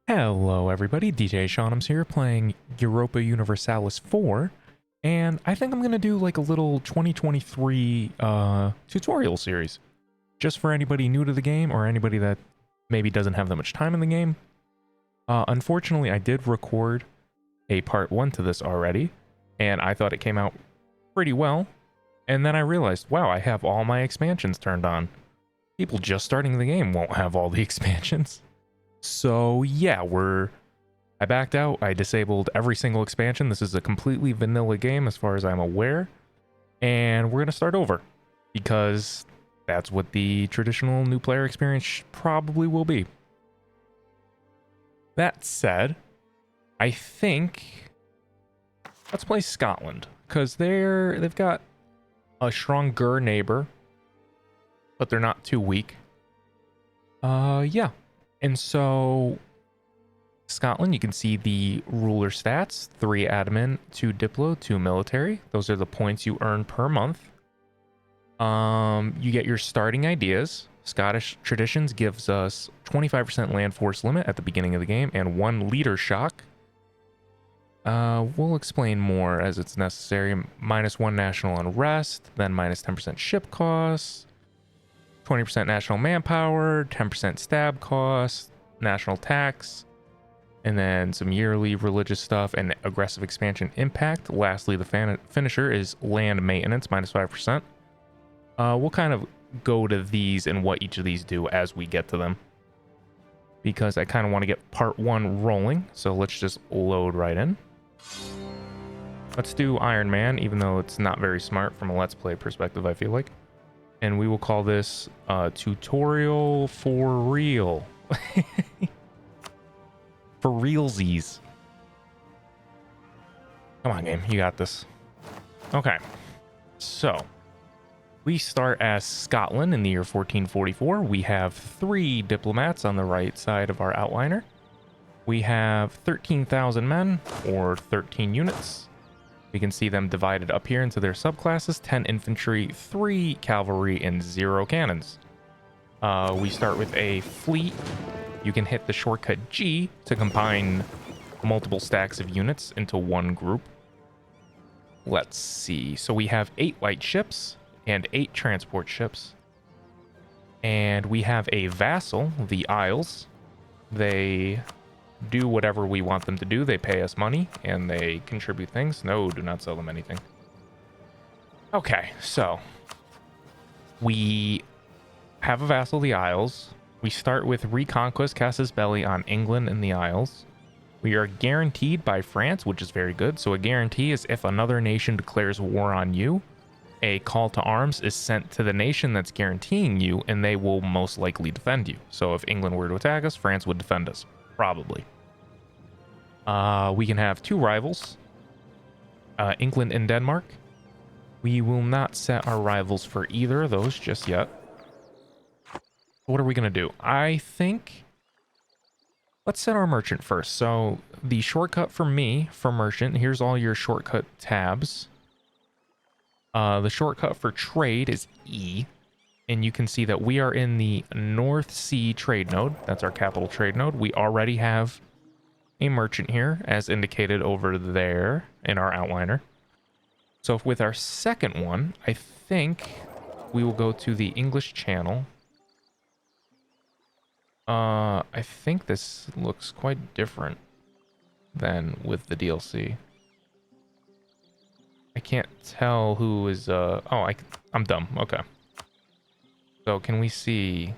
Hello everybody, DJ Shawnums here playing Europa Universalis 4, and I think I'm going to do like a little 2023 tutorial series, just for anybody new to the game or anybody that maybe doesn't have that much time in the game. Unfortunately, I did record a part 1 to this already, and I thought it came out pretty well, and then I realized, wow, I have all my expansions turned on. People just starting the game won't have all the expansions. So yeah, I backed out. I disabled every single expansion. This is a completely vanilla game as far as I'm aware. And we're going to start over because that's what the traditional new player experience probably will be. That said, I think let's play Scotland because they've got a stronger neighbor, but they're not too weak. Yeah. And so, Scotland, you can see the ruler stats, 3 admin, 2 diplo, 2 military. Those are the points you earn per month. You get your starting ideas. Scottish Traditions gives us 25% land force limit at the beginning of the game and 1 leader shock. We'll explain more as it's necessary. -1 national unrest, then -10% ship costs. 20% national manpower, 10% stab cost, national tax, and then some yearly religious stuff and aggressive expansion impact. Lastly, the finisher is land maintenance, -5%. We'll kind of go to these and what each of these do as we get to them, because I kind of want to get part 1 rolling. So let's just load right in. Let's do Iron Man, even though it's not very smart from a Let's Play perspective, I feel like. And we will call this tutorial for real. For realsies. Come on, game. You got this. Okay. So, we start as Scotland in the year 1444. We have 3 diplomats on the right side of our outliner. We have 13,000 men, or 13 units. We can see them divided up here into their subclasses: 10 infantry, 3 cavalry, and 0 cannons. We start with a fleet. You can hit the shortcut G to combine multiple stacks of units into one group. Let's see. So we have 8 light ships and 8 transport ships. And we have a vassal, the Isles. They do whatever we want them to do. They pay us money and they contribute things. No, do not sell them anything. Okay, so we have a vassal, the Isles. We start with Reconquest Casus Belli on England and the Isles. We are guaranteed by France, which is very good. So a guarantee is if another nation declares war on you, a call to arms is sent to the nation that's guaranteeing you, and they will most likely defend you. So if England were to attack us, France would defend us. Probably. We can have 2 rivals, England and Denmark. We will not set our rivals for either of those just yet. What are we going to do? I think let's set our merchant first. So the shortcut for me for merchant, here's all your shortcut tabs. The shortcut for trade is E. And you can see that we are in the North Sea trade node. That's our capital trade node. We already have a merchant here, as indicated over there in our outliner. So with our second one, I think we will go to the English Channel. I think this looks quite different than with the DLC. I can't tell who is, I'm dumb. Okay. So can we see?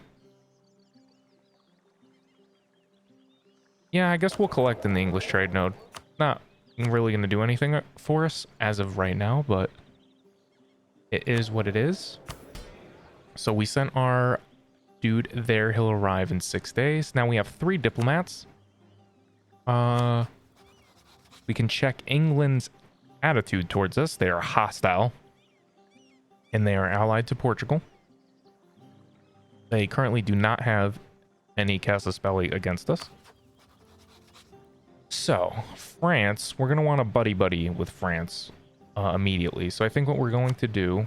Yeah, I guess we'll collect in the English trade node. Not really going to do anything for us as of right now, but it is what it is. So we sent our dude there. He'll arrive in 6 days. Now we have 3 diplomats. We can check England's attitude towards us. They are hostile, and they are allied to Portugal. They currently do not have any casus belli against us. So, France, we're going to want to buddy-buddy with France immediately. So I think what we're going to do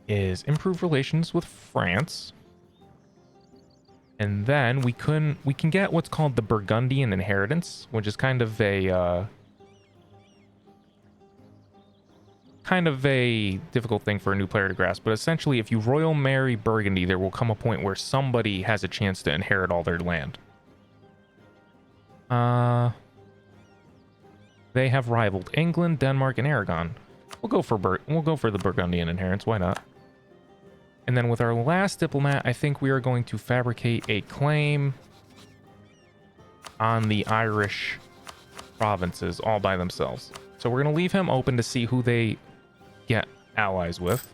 is improve relations with France. And then we can get what's called the Burgundian inheritance, which is kind of a difficult thing for a new player to grasp. But essentially, if you royal marry Burgundy, there will come a point where somebody has a chance to inherit all their land. They have rivaled England, Denmark, and Aragon. We'll go for the Burgundian inheritance. Why not? And then with our last diplomat, I think we are going to fabricate a claim on the Irish provinces all by themselves. So we're going to leave him open to see who they get allies with.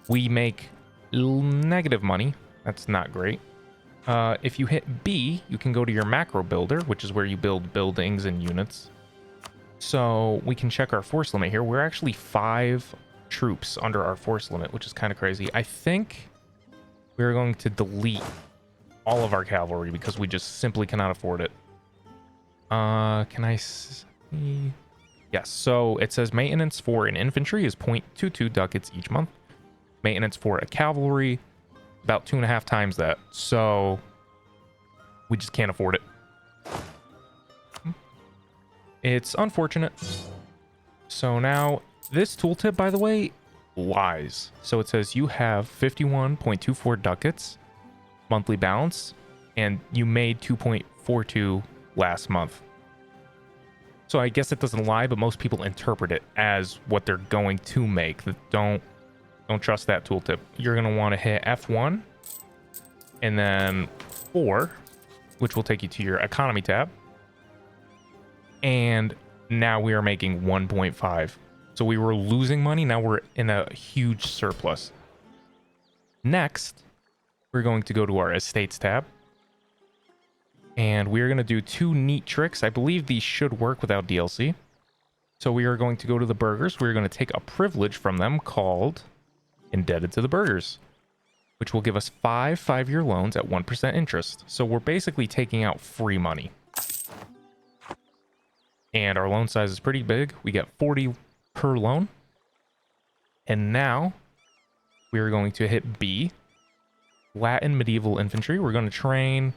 We make negative money. That's not great. If you hit B, you can go to your macro builder, which is where you build buildings and units. So we can check our force limit here. We're actually 5 troops under our force limit, which is kind of crazy. I think we're going to delete all of our cavalry because we just simply cannot afford it. Can I see? Yes, so it says maintenance for an infantry is 0.22 ducats each month. Maintenance for a cavalry, about 2.5 times that. So we just can't afford it. It's unfortunate. So now this tooltip, by the way, lies. So it says you have 51.24 ducats monthly balance, and you made 2.42 last month. So I guess it doesn't lie, but most people interpret it as what they're going to make. Don't trust that tooltip. You're going to want to hit F1 and then 4, which will take you to your economy tab. And now we are making 1.5. So we were losing money. Now we're in a huge surplus. Next, we're going to go to our estates tab. And we're going to do 2 neat tricks. I believe these should work without DLC. So we are going to go to the burghers. We're going to take a privilege from them called Indebted to the Burghers, which will give us 5 5-year loans at 1% interest. So we're basically taking out free money. And our loan size is pretty big. We get 40 per loan. And now we are going to hit B, Latin medieval infantry. We're going to train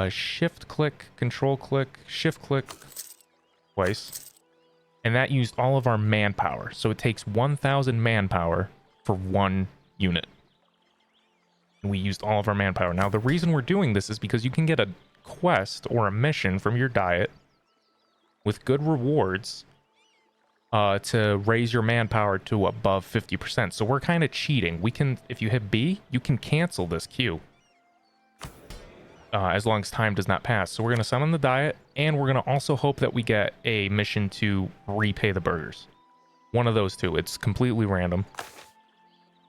shift click, control click, shift click twice. And that used all of our manpower. So it takes 1,000 manpower for 1 unit. And we used all of our manpower. Now, the reason we're doing this is because you can get a quest or a mission from your diet with good rewards to raise your manpower to above 50%. So we're kind of cheating. We can, if you hit B, you can cancel this queue as long as time does not pass. So we're going to summon the diet, and we're going to also hope that we get a mission to repay the burghers. One of those two. It's completely random.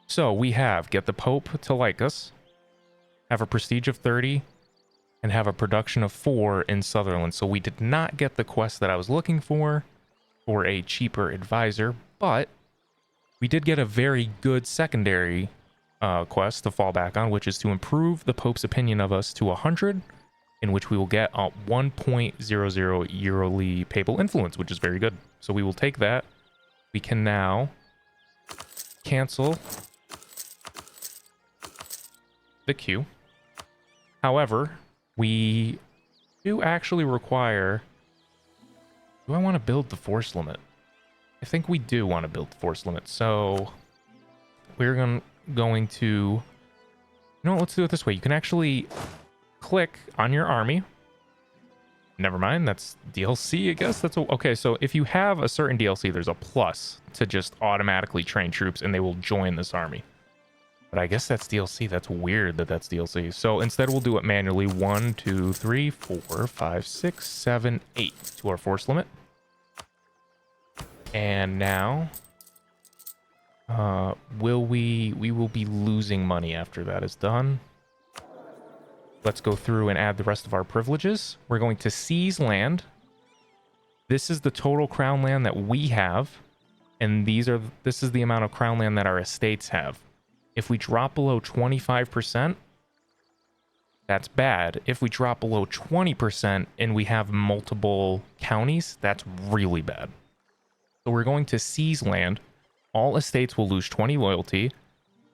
So we have get the Pope to like us, have a prestige of 30, and have a production of 4 in Sutherland. So we did not get the quest that I was looking for a cheaper advisor, but we did get a very good secondary quest to fall back on, which is to improve the Pope's opinion of us to 100, in which we will get 1.00 yearly papal influence, which is very good. So we will take that. We can now cancel the queue. However, we do actually require... Do I want to build the force limit? I think we do want to build the force limit. So we're going to... You know what? Let's do it this way. You can actually click on your army. Never mind. That's DLC, I guess. That's okay. So if you have a certain DLC, there's a plus to just automatically train troops and they will join this army. But I guess that's DLC. That's weird that that's DLC. So instead, we'll do it manually. 1, 2, 3, 4, 5, 6, 7, 8 to our force limit. And now, we will be losing money after that is done. Let's go through and add the rest of our privileges. We're going to seize land. This is the total crown land that we have, and this is the amount of crown land that our estates have. If we drop below 25%, that's bad. If we drop below 20% and we have multiple counties, that's really bad. So we're going to seize land. All estates will lose 20 loyalty.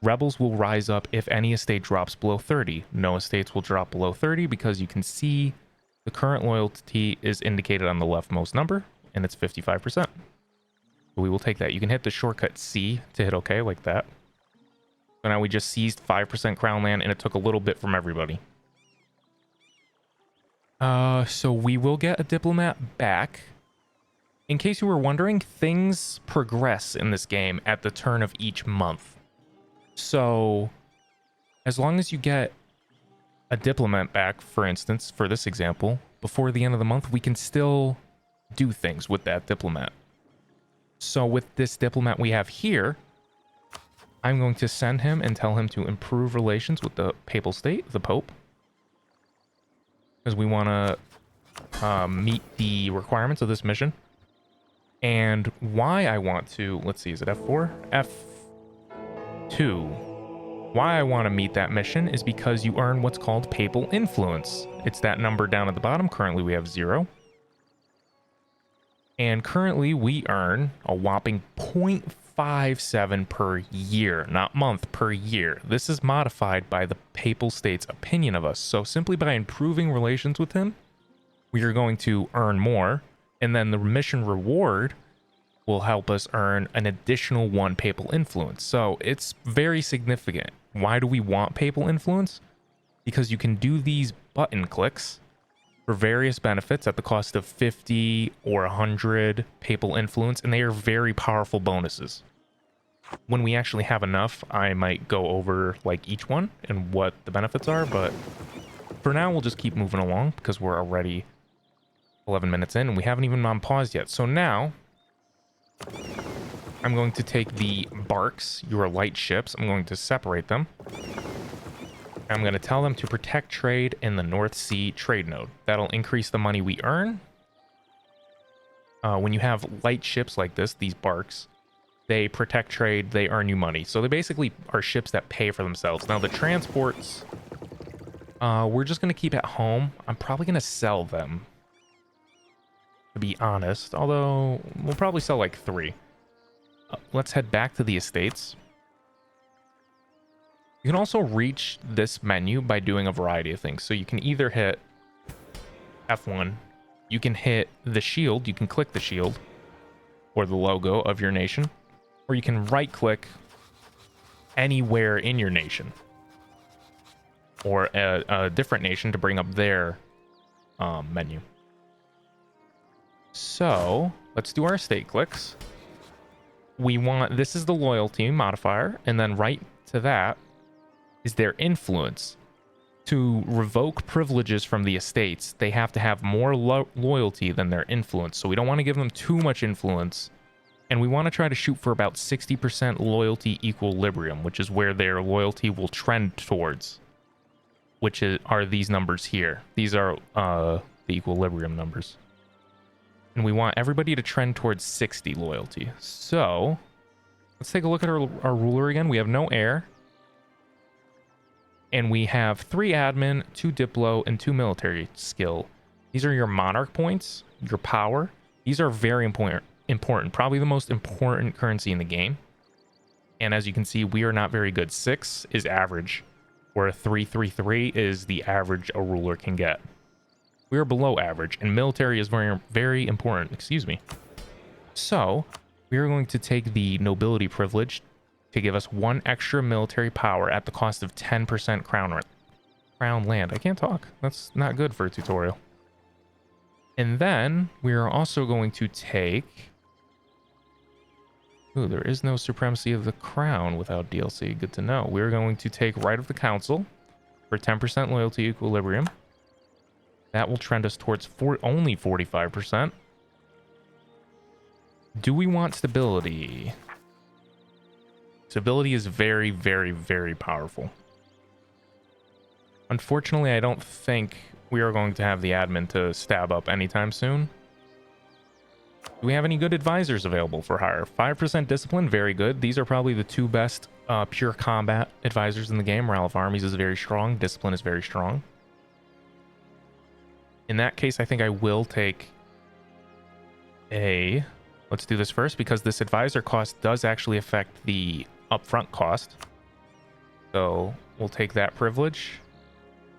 Rebels will rise up if any estate drops below 30. No estates will drop below 30 because you can see the current loyalty is indicated on the leftmost number, and it's 55%. So we will take that. You can hit the shortcut C to hit OK like that. So now we just seized 5% crown land, and it took a little bit from everybody. So we will get a diplomat back. In case you were wondering, things progress in this game at the turn of each month. So as long as you get a diplomat back, for instance, for this example, before the end of the month, we can still do things with that diplomat. So with this diplomat we have here, I'm going to send him and tell him to improve relations with the papal state, the Pope. Because we want to meet the requirements of this mission. And why I want to, let's see, is it F4? F2. Why I want to meet that mission is because you earn what's called papal influence. It's that number down at the bottom. Currently we have 0. And currently we earn a whopping 0.57 per year, not month, per year. This is modified by the papal state's opinion of us. So simply by improving relations with him, we are going to earn more. And then the mission reward will help us earn an additional 1 papal influence. So it's very significant. Why do we want papal influence? Because you can do these button clicks for various benefits at the cost of 50 or 100 papal influence, and they are very powerful bonuses. When we actually have enough, I might go over like each one and what the benefits are, but for now we'll just keep moving along because we're already 11 minutes in and we haven't even on pause yet. So now I'm going to take the barks, your light ships, I'm going to separate them. I'm going to tell them to protect trade in the North Sea trade node. That'll increase the money we earn. When you have light ships like this, these barks, they protect trade, they earn you money. So they basically are ships that pay for themselves. Now the transports, we're just going to keep at home. I'm probably going to sell them, to be honest. Although, we'll probably sell like 3. Let's head back to the estates. You can also reach this menu by doing a variety of things. So you can either hit F1, you can hit the shield, you can click the shield or the logo of your nation, or you can right click anywhere in your nation or a different nation to bring up their menu. So let's do our estate clicks. We want, this is the loyalty modifier, and then right to that is their influence. To revoke privileges from the estates, they have to have more loyalty than their influence. So we don't want to give them too much influence. And we want to try to shoot for about 60% loyalty equilibrium, which is where their loyalty will trend towards, which are these numbers here. These are the equilibrium numbers. And we want everybody to trend towards 60 loyalty. So let's take a look at our ruler again. We have no heir. And we have 3 admin, 2 diplo, and 2 military skill. These are your monarch points, your power. These are very important, probably the most important currency in the game. And as you can see, we are not very good. 6 is average, where 333 is the average a ruler can get. We are below average, and military is very, very important. Excuse me. So we are going to take the nobility privilege to give us 1 extra military power at the cost of 10% crown land. I can't talk. That's not good for a tutorial. And then we are also going to take... Ooh, there is no supremacy of the crown without DLC. Good to know. We're going to take right of the council for 10% loyalty equilibrium. That will trend us towards only 45%. Do we want stability? Stability is very, very, very powerful. Unfortunately, I don't think we are going to have the admin to stab up anytime soon. Do we have any good advisors available for hire? 5% discipline, very good. These are probably the 2 best pure combat advisors in the game. Morale of armies is very strong. Discipline is very strong. In that case, I think I will take a... Let's do this first, because this advisor cost does actually affect the upfront cost. So we'll take that privilege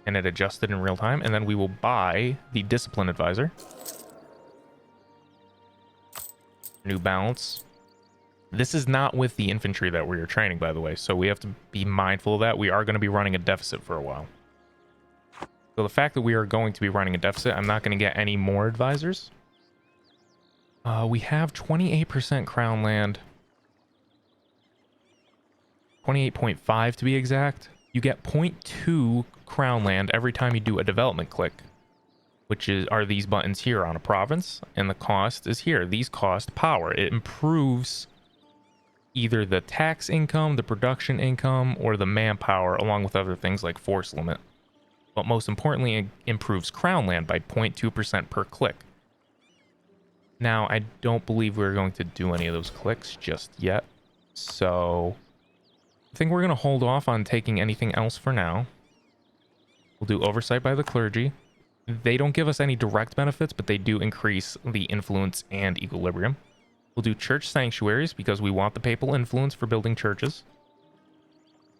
and it adjusted in real time. And then we will buy the discipline advisor. New balance. This is not with the infantry that we are training, by the way. So we have to be mindful of that. We are going to be running a deficit for a while. So the fact that we are going to be running a deficit, I'm not going to get any more advisors. We have 28% crown land. 28.5 to be exact. You get 0.2 crown land every time you do a development click, which are these buttons here on a province, and the cost is here. These cost power. It improves either the tax income, the production income, or the manpower, along with other things like force limit. But most importantly, it improves crown land by 0.2% per click. Now, I don't believe we're going to do any of those clicks just yet, so I think we're going to hold off on taking anything else for now. We'll do oversight by the clergy. They don't give us any direct benefits, but they do increase the influence and equilibrium. We'll do church sanctuaries because we want the papal influence for building churches.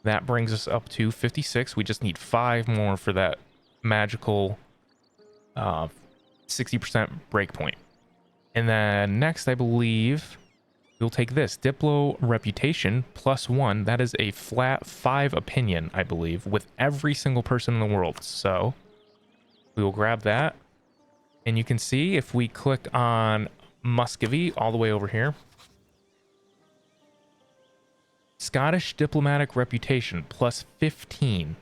That brings us up to 56. We just need 5 more for that magical 60% breakpoint. And then next, I believe we'll take this Diplo reputation +1. That is a flat 5 opinion, I believe, with every single person in the world. So we will grab that. And you can see if we click on Muscovy all the way over here, Scottish diplomatic reputation +15.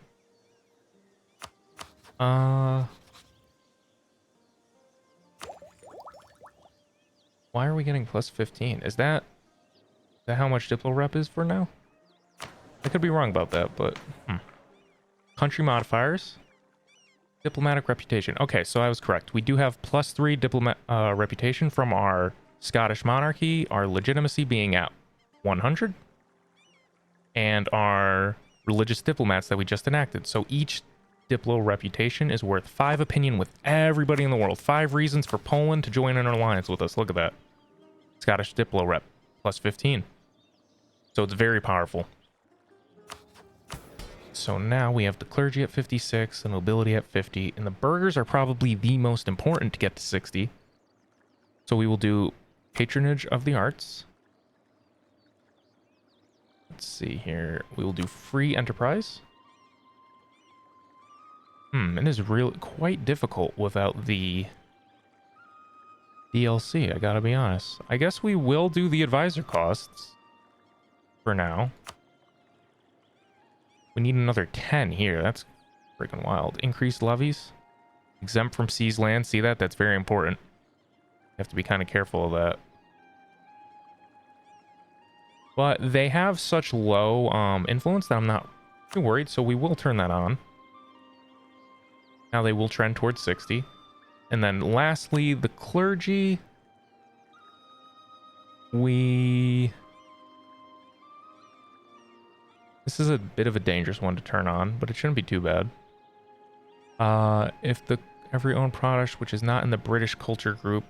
Why are we getting +15? Is that how much Diplo rep is for now? I could be wrong about that, but country modifiers, diplomatic reputation. Okay, so I was correct. We do have +3 diplomat reputation from our Scottish monarchy, our legitimacy being at 100, and our religious diplomats that we just enacted. So each Diplo reputation is worth 5 opinion with everybody in the world. 5 reasons for Poland to join an alliance with us. Look at that. Scottish Diplo rep +15. So it's very powerful. So now we have the clergy at 56, the nobility at 50, and the burghers are probably the most important to get to 60. So we will do patronage of the arts. Let's see here. We will do free enterprise. It is really quite difficult without the DLC, I gotta be honest. I guess we will do the advisor costs for now. We need another 10 here. That's freaking wild. Increased levies. Exempt from seized land. See that? That's very important. You have to be kind of careful of that. But they have such low influence that I'm not too worried, so we will turn that on. Now they will trend towards 60. And then lastly, the clergy. This is a bit of a dangerous one to turn on, but it shouldn't be too bad. If the every owned product which is not in the British culture group.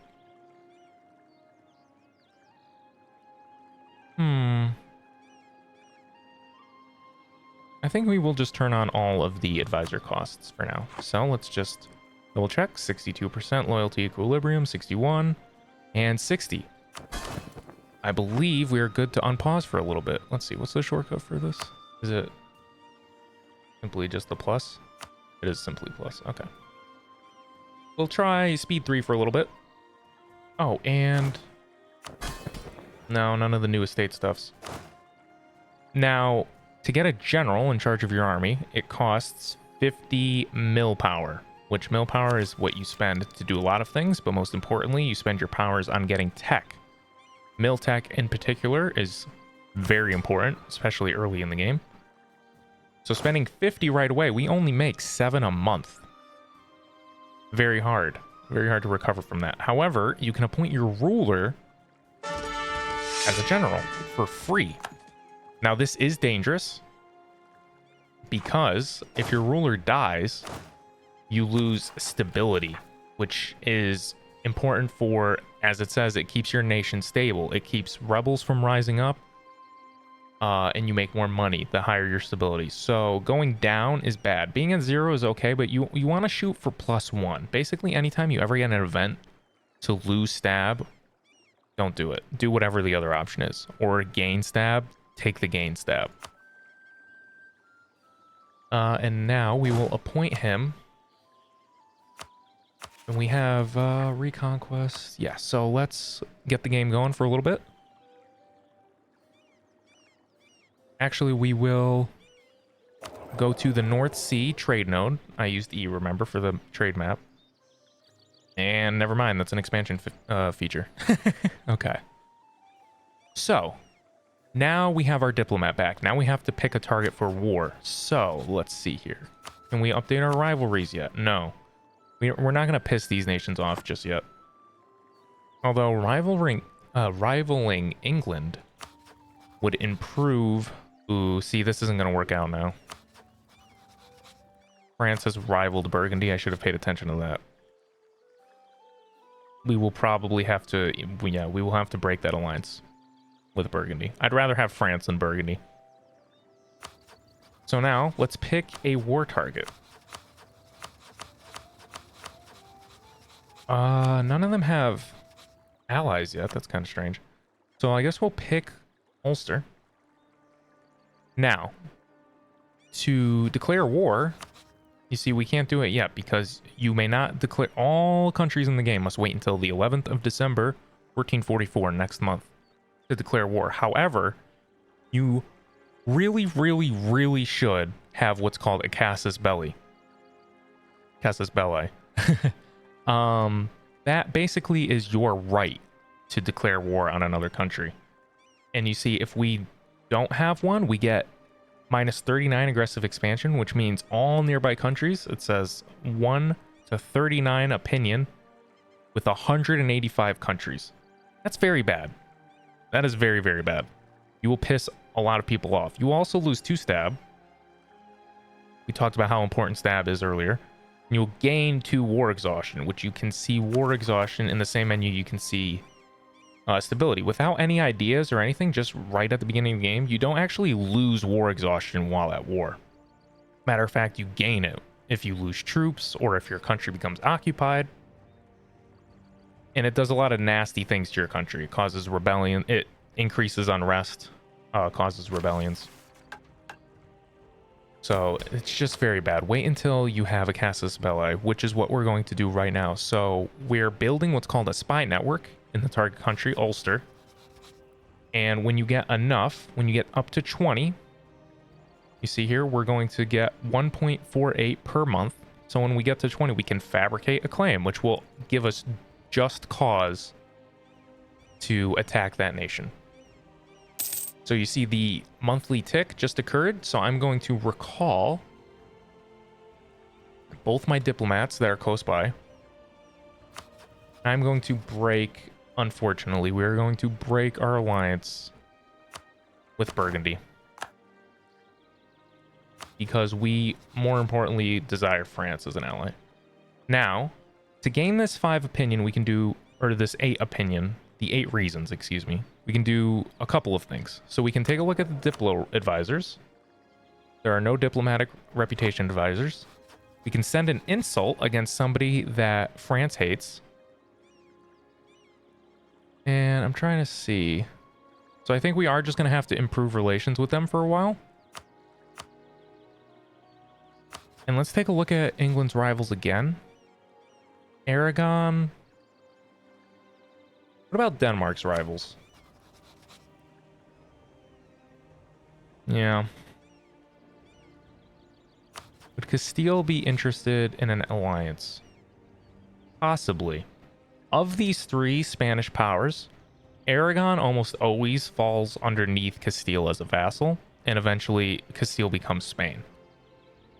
I think we will just turn on all of the advisor costs for now. So let's just double check. 62% loyalty equilibrium, 61, and 60. I believe we are good to unpause for a little bit. Let's see, what's the shortcut for this? Is it simply just the plus? It is simply plus. Okay. We'll try speed 3 for a little bit. Oh, and no, none of the new estate stuffs. Now, to get a general in charge of your army, it costs 50 mil power, which mil power is what you spend to do a lot of things, but most importantly, you spend your powers on getting tech. Mil tech in particular is very important, especially early in the game. So spending 50 right away, we only make 7 a month. Very hard to recover from that. However, you can appoint your ruler as a general for free. Now, this is dangerous because if your ruler dies, you lose stability, which is important for, as it says, it keeps your nation stable. It keeps rebels from rising up. and you make more money the higher your stability. So going down is bad. Being at 0 is okay, but you want to shoot for +1. Basically, anytime you ever get an event to lose stab, don't do it. Do whatever the other option is. Or gain stab, take the gain stab. And now we will appoint him. And we have Reconquest. Yeah, so let's get the game going for a little bit. Actually, we will go to the North Sea trade node. I used E, remember, for the trade map. And never mind, that's an expansion feature. Okay. So, now we have our diplomat back. Now we have to pick a target for war. So, let's see here. Can we update our rivalries yet? No. We're not going to piss these nations off just yet. Although rivaling England would improve... Ooh, see, this isn't going to work out now. France has rivaled Burgundy. I should have paid attention to that. We will probably have to... Yeah, we will have to break that alliance with Burgundy. I'd rather have France than Burgundy. So now, let's pick a war target. None of them have allies yet. That's kind of strange. So I guess we'll pick Ulster. Now, to declare war, you see, we can't do it yet because you may not declare... All countries in the game must wait until the 11th of December, 1444, next month, to declare war. However, you really, really, really should have what's called a casus belli. Casus belli. That basically is your right to declare war on another country. And you see, if we don't have one, we get -39 aggressive expansion, which means all nearby countries, it says 1 to 39 opinion with 185 countries. That's very bad. That is very, very bad. You will piss a lot of people off. You also lose 2 stab. We talked about how important stab is earlier. You'll gain 2 war exhaustion, which you can see war exhaustion in the same menu you can see stability. Without any ideas or anything, just right at the beginning of the game, you don't actually lose war exhaustion while at war. Matter of fact, you gain it if you lose troops or if your country becomes occupied. And it does a lot of nasty things to your country. It causes rebellion. It increases unrest, causes rebellions. So it's just very bad. Wait until you have a casus belli, which is what we're going to do right now. So we're building what's called a spy network in the target country, Ulster. And when you get enough, when you get up to 20, you see here, we're going to get 1.48 per month. So when we get to 20, we can fabricate a claim, which will give us just cause to attack that nation. So you see the monthly tick just occurred. So I'm going to recall both my diplomats that are close by. I'm going to break, unfortunately, we're going to break our alliance with Burgundy. Because we, more importantly, desire France as an ally. Now, to gain this 5 opinion, we can do, or this 8 opinion, the 8 reasons, excuse me, we can do a couple of things. So we can take a look at the Diplo advisors. There are no diplomatic reputation advisors. We can send an insult against somebody that France hates. And I'm trying to see. So I think we are just going to have to improve relations with them for a while. And let's take a look at England's rivals again. Aragon. What about Denmark's rivals? Yeah. Would Castile be interested in an alliance? Possibly. Of these 3 Spanish powers, Aragon almost always falls underneath Castile as a vassal, and eventually Castile becomes Spain.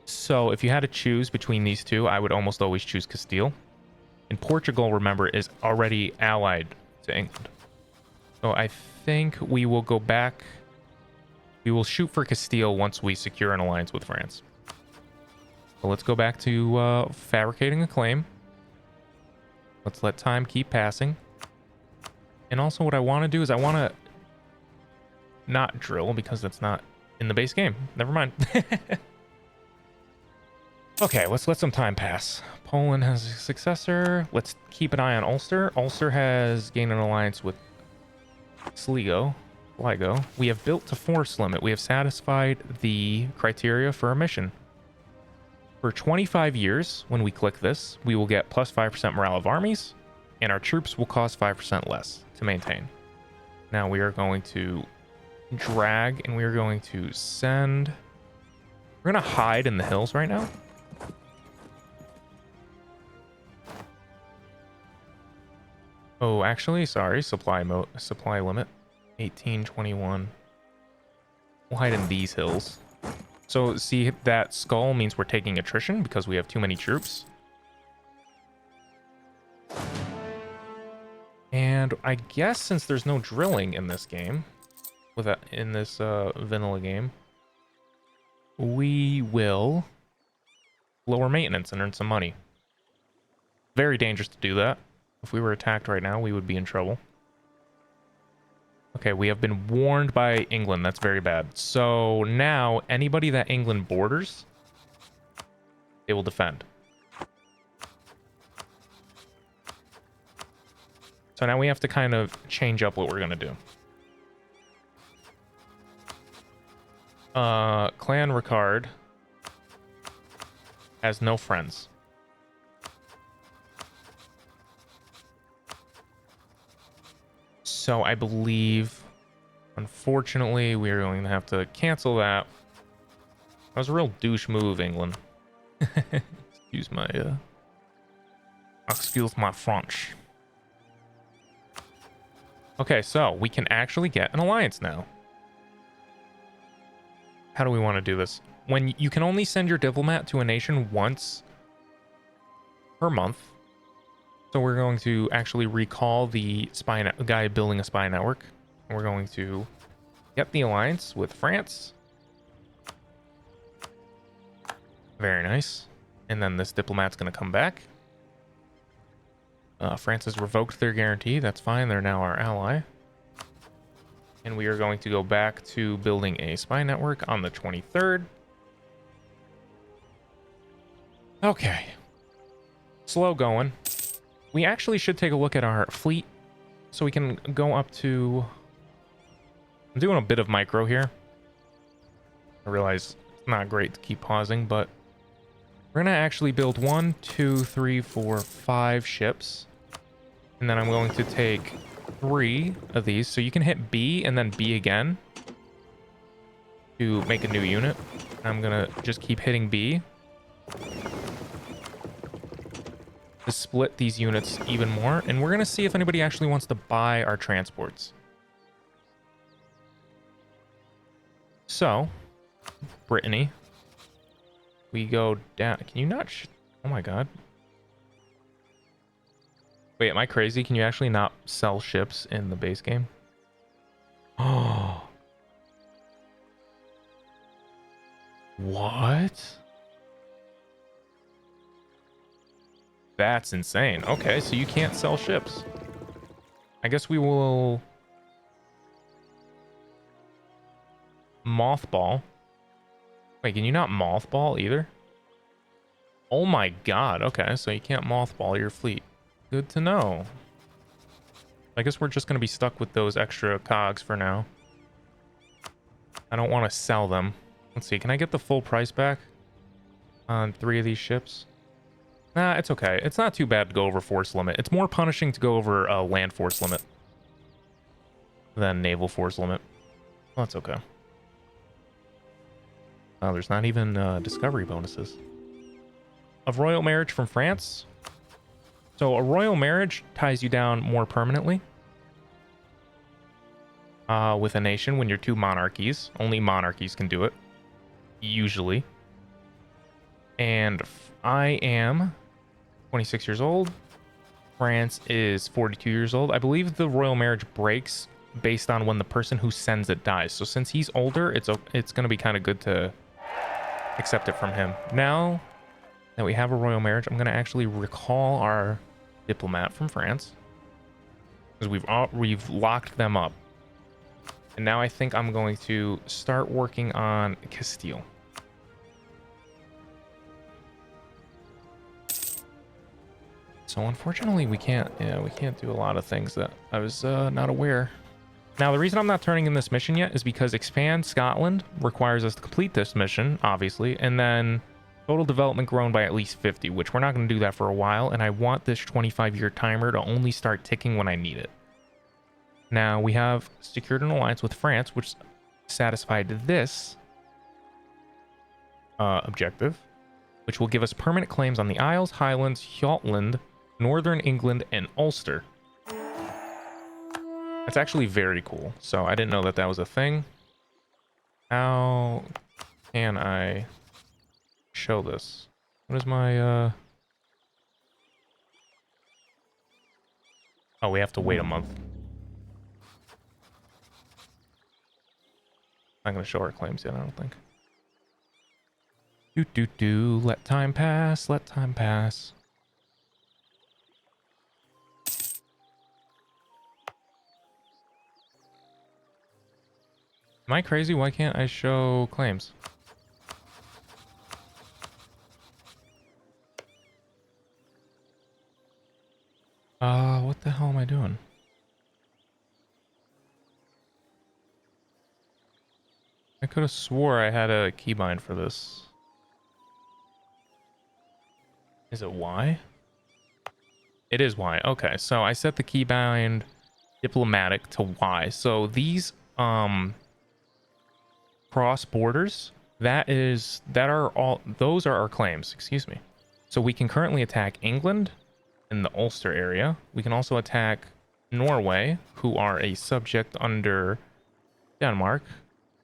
So if you had to choose between these 2, I would almost always choose Castile. And Portugal, remember, is already allied to England. So I think we will go back. We will shoot for Castile once we secure an alliance with France. So let's go back to fabricating a claim. Let's let time keep passing. And also what I want to do is I want to not drill because that's not in the base game. Never mind. Okay, let's let some time pass. Poland has a successor. Let's keep an eye on Ulster. Ulster has gained an alliance with Sligo. We have built to force limit. We have satisfied the criteria for a mission. For 25 years, when we click this, we will get plus 5% morale of armies, and our troops will cost 5% less to maintain. Now we are going to drag, and we are going to send... We're going to hide in the hills right now. Oh, actually, sorry, supply limit. 1821. We'll hide in these hills. So see, that skull means we're taking attrition because we have too many troops. And I guess since there's no drilling in this game, in this vanilla game, we will lower maintenance and earn some money. Very dangerous to do that. If we were attacked right now, we would be in trouble. Okay, we have been warned by England. That's very bad. So now, anybody that England borders, they will defend. So now we have to kind of change up what we're going to do. Clan Ricard has no friends. So I believe, unfortunately, we are going to have to cancel that. That was a real douche move, England. Excuse my French. Okay, so we can actually get an alliance now. How do we want to do this? When you can only send your diplomat to a nation once per month. So we're going to actually recall the guy building a spy network. And we're going to get the alliance with France. Very nice. And then this diplomat's going to come back. France has revoked their guarantee. That's fine. They're now our ally. And we are going to go back to building a spy network on the 23rd. Okay. Slow going. We actually should take a look at our fleet so we can go up to... I'm doing a bit of micro here. I realize it's not great to keep pausing, but we're going to actually build 1, 2, 3, 4, 5 ships. And then I'm going to take 3 of these. So you can hit B and then B again to make a new unit. I'm going to just keep hitting B to split these units even more, and we're gonna see if anybody actually wants to buy our transports. So, Brittany, we go down. Can you not? Oh my god! Wait, am I crazy? Can you actually not sell ships in the base game? Oh, what? That's insane. Okay, so you can't sell ships. I guess we will mothball. Wait, can you not mothball either? Oh my god. Okay, so you can't mothball your fleet. Good to know. I guess we're just going to be stuck with those extra cogs for now. I don't want to sell them. Let's see. Can I get the full price back on 3 of these ships? Nah, it's okay. It's not too bad to go over force limit. It's more punishing to go over land force limit than naval force limit. Well, that's okay. Oh, there's not even discovery bonuses. Of royal marriage from France. So a royal marriage ties you down more permanently with a nation when you're 2 monarchies. Only monarchies can do it, usually. And I am 26 years old. France is 42 years old. I believe the royal marriage breaks based on when the person who sends it dies. So since he's older, it's going to be kind of good to accept it from him. Now that we have a royal marriage, I'm going to actually recall our diplomat from France because we've locked them up. And now I think I'm going to start working on Castile. So unfortunately, we can't do a lot of things that I was not aware. Now, the reason I'm not turning in this mission yet is because Expand Scotland requires us to complete this mission, obviously, and then total development grown by at least 50, which we're not going to do that for a while, and I want this 25-year timer to only start ticking when I need it. Now, we have secured an alliance with France, which satisfied this objective, which will give us permanent claims on the Isles, Highlands, Jutland, Northern England, and Ulster. That's actually very cool. So I didn't know that that was a thing. How can I show this? What is my Oh, we have to wait a month. Not gonna show our claims yet, I don't think. Let time pass, let time pass. Am I crazy? Why can't I show claims? What the hell am I doing? I could have swore I had a keybind for this. Is it Y? It is Y. Okay, so I set the keybind diplomatic to Y. So these cross borders, those are our claims, excuse me. So we can currently attack England in the Ulster area. We can also attack Norway, who are a subject under Denmark.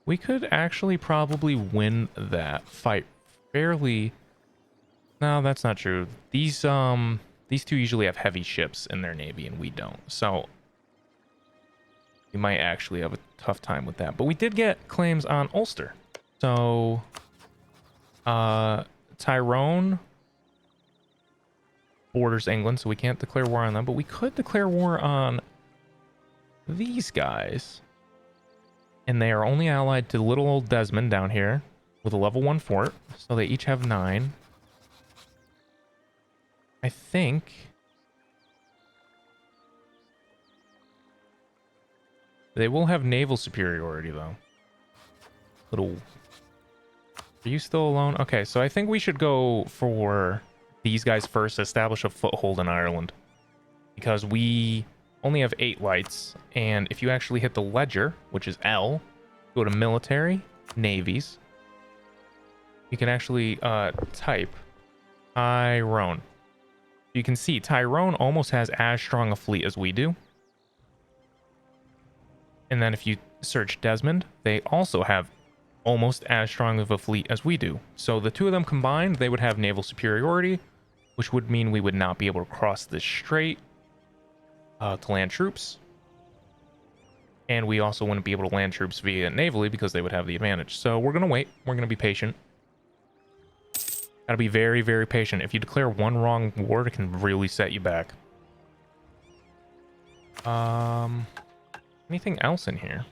We could actually probably win that fight fairly. No, that's not true. These two usually have heavy ships in their navy and we don't. So we might actually have a tough time with that. But we did get claims on Ulster. So Tyrone borders England, so we can't declare war on them, but we could declare war on these guys. And they are only allied to little old Desmond down here with a level 1 fort. So they each have 9. I think they will have naval superiority though. Little. Are you still alone? Okay, so I think we should go for these guys first, establish a foothold in Ireland. Because we only have 8 lights, and if you actually hit the ledger, which is L, go to military, navies, you can actually type Tyrone. You can see Tyrone almost has as strong a fleet as we do. And then if you search Desmond, they also have almost as strong of a fleet as we do. So the two of them combined, they would have naval superiority, which would mean we would not be able to cross this strait to land troops. And we also wouldn't be able to land troops via navally because they would have the advantage. So we're going to wait. We're going to be patient. Gotta be very, very patient. If you declare one wrong war, it can really set you back. Anything else in here?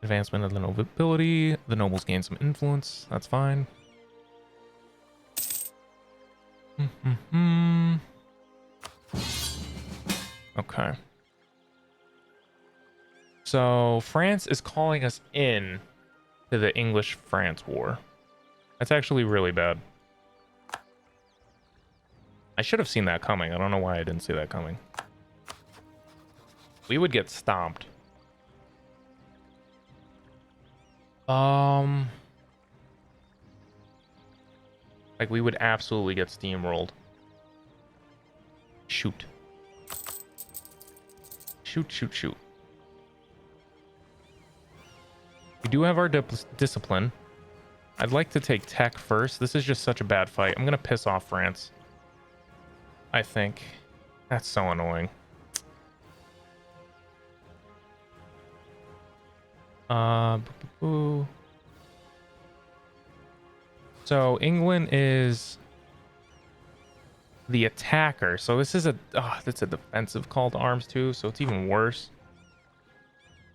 Advancement of the nobility. The nobles gain some influence. That's fine. Okay. So France is calling us in to the English-France war. That's actually really bad. I should have seen that coming. I don't know why I didn't see that coming. We would get stomped. Like, we would absolutely get steamrolled. Shoot. Shoot. We do have our discipline. I'd like to take tech first. This is just such a bad fight. I'm going to piss off France. I think. That's so annoying. So England is the attacker. So this is that's a defensive call to arms too. So it's even worse.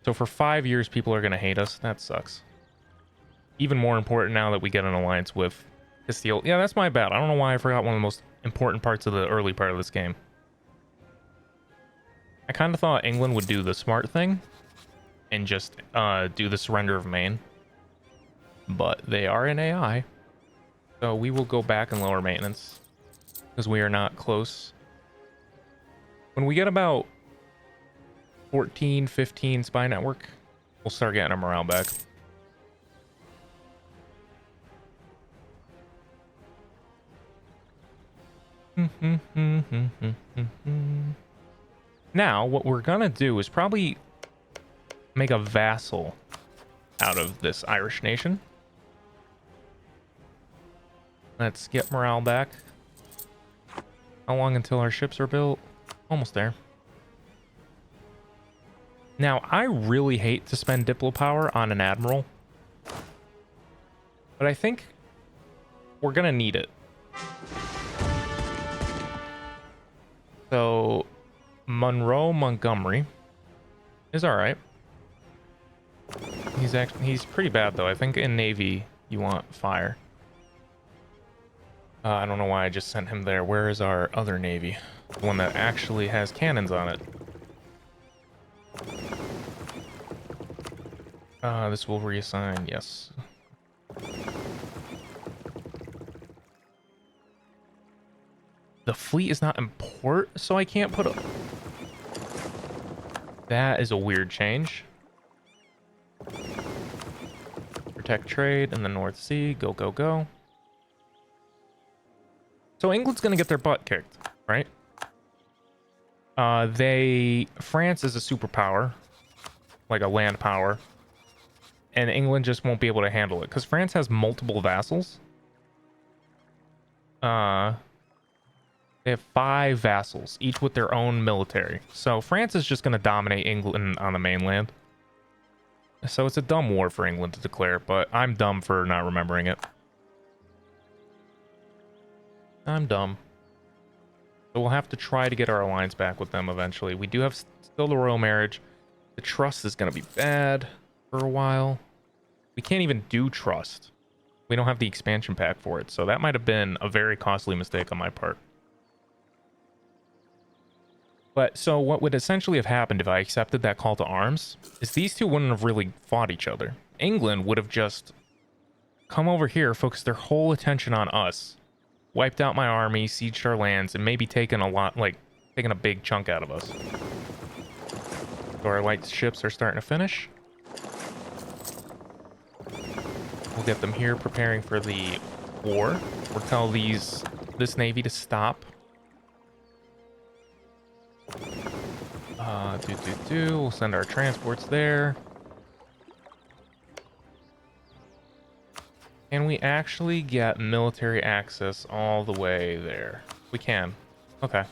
So for 5 years, people are going to hate us. That sucks. Even more important now that we get an alliance with Castile. Yeah, that's my bad. I don't know why I forgot one of the most important parts of the early part of this game. I kind of thought England would do the smart thing and just do the surrender of Maine. But they are in AI. So we will go back and lower maintenance because we are not close. When we get about 14, 15 spy network, we'll start getting our morale back. Now, what we're gonna do is probably make a vassal out of this Irish nation. Let's get morale back. How long until our ships are built? Almost there. Now, I really hate to spend Diplo power on an admiral, but I think we're gonna need it. So, Monroe Montgomery is all right. He's pretty bad though. I think in Navy you want fire. I don't know why I just sent him there. Where is our other Navy? The one that actually has cannons on it. This will reassign, yes. The fleet is not in port, so I can't put a... That is a weird change. Protect trade in the North Sea. Go, go, go. So England's gonna get their butt kicked, right? France is a superpower, like a land power, and England just won't be able to handle it because France has multiple vassals. They have 5 vassals, each with their own military. So France is just gonna dominate England on the mainland. So it's a dumb war for England to declare, but I'm dumb for not remembering it. I'm dumb. So we'll have to try to get our alliance back with them eventually. We do have still the royal marriage. The trust is going to be bad for a while. We can't even do trust. We don't have the expansion pack for it. So that might have been a very costly mistake on my part. But so what would essentially have happened if I accepted that call to arms is these two wouldn't have really fought each other. England would have just come over here, focused their whole attention on us, wiped out my army, sieged our lands, and maybe taken a big chunk out of us. So our light ships are starting to finish. We'll get them here preparing for the war. We'll tell this navy to stop. We'll send our transports there. Can we actually get military access all the way there? We can. Okay.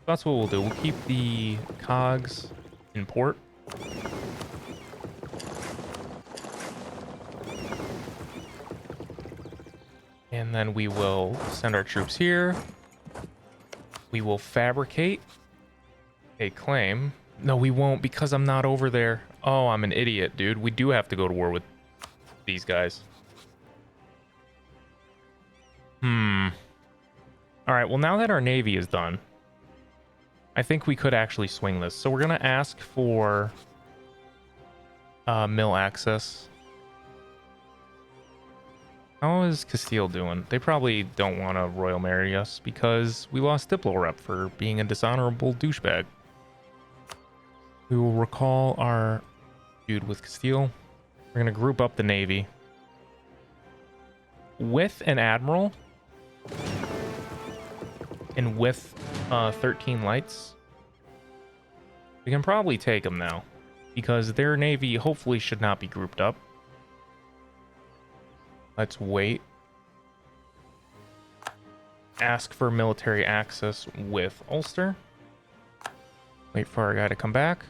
That's what we'll do. We'll keep the cogs in port. And then we will send our troops here. We will fabricate a claim. No, we won't because I'm not over there. Oh, I'm an idiot, dude. We do have to go to war with these guys. All right, well, now that our navy is done, I think we could actually swing this. So we're going to ask for mill access. How is Castile doing? They probably don't want to royal marry us because we lost Diplo rep for being a dishonorable douchebag. We will recall our dude with Castile. We're going to group up the navy. With an admiral and with 13 lights, we can probably take them now because their navy hopefully should not be grouped up. Let's wait. Ask for military access with Ulster. Wait for our guy to come back.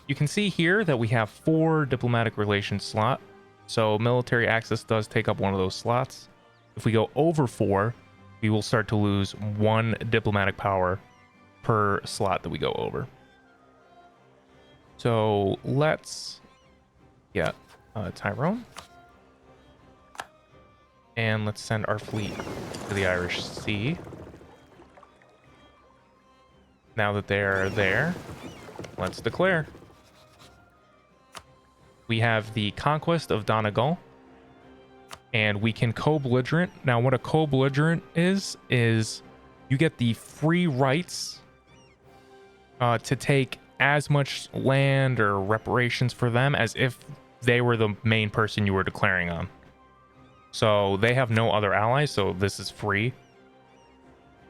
You can see here that we have 4 diplomatic relations slot. So military access does take up one of those slots. If we go over 4, we will start to lose 1 diplomatic power per slot that we go over. So let's get Tyrone. And let's send our fleet to the Irish Sea. Now that they're there, let's declare. We have the conquest of Donegal. And we can co-belligerent. Now, what a co-belligerent is you get the free rights to take as much land or reparations for them as if they were the main person you were declaring on. So they have no other allies, so this is free.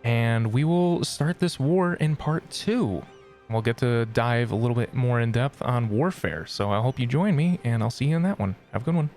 And we will start this war in part 2. We'll get to dive a little bit more in depth on warfare. So I hope you join me, and I'll see you in that one. Have a good one.